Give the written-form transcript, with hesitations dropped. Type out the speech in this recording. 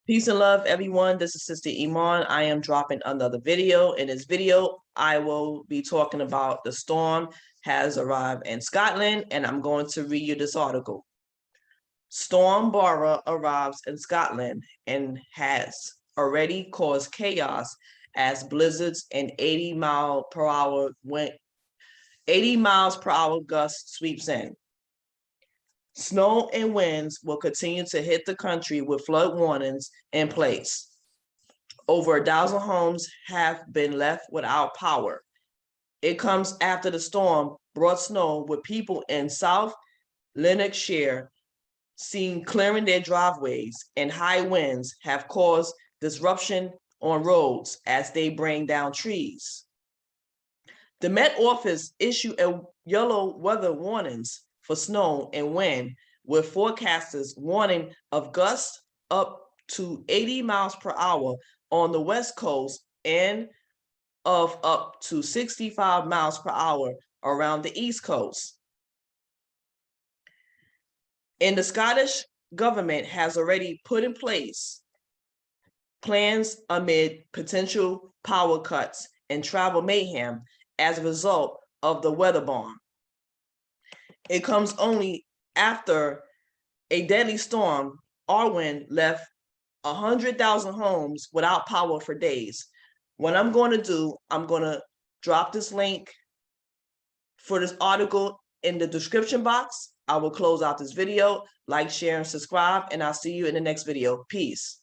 Peace and love, everyone. This is Sister Iman. I am dropping another video. In this video, I will be talking about the storm has arrived in Scotland, and I'm going to read you this article. Storm Barra arrives in Scotland and has already caused chaos as blizzards and 80 miles per hour gust sweeps in. Snow and winds will continue to hit the country with flood warnings in place. Over 1,000 homes have been left without power. It comes after the storm brought snow with people in South Lanarkshire seen clearing their driveways, and high winds have caused disruption on roads as they bring down trees. The Met Office issued a yellow weather warnings for snow and wind, with forecasters warning of gusts up to 80 miles per hour on the West Coast and of up to 65 miles per hour around the East Coast. And the Scottish government has already put in place plans amid potential power cuts and travel mayhem as a result of the weather bomb. It comes only after a deadly storm, Arwen, left 100,000 homes without power for days. What I'm going to do, I'm going to drop this link for this article in the description box. I will close out this video. Like, share, and subscribe, and I'll see you in the next video. Peace.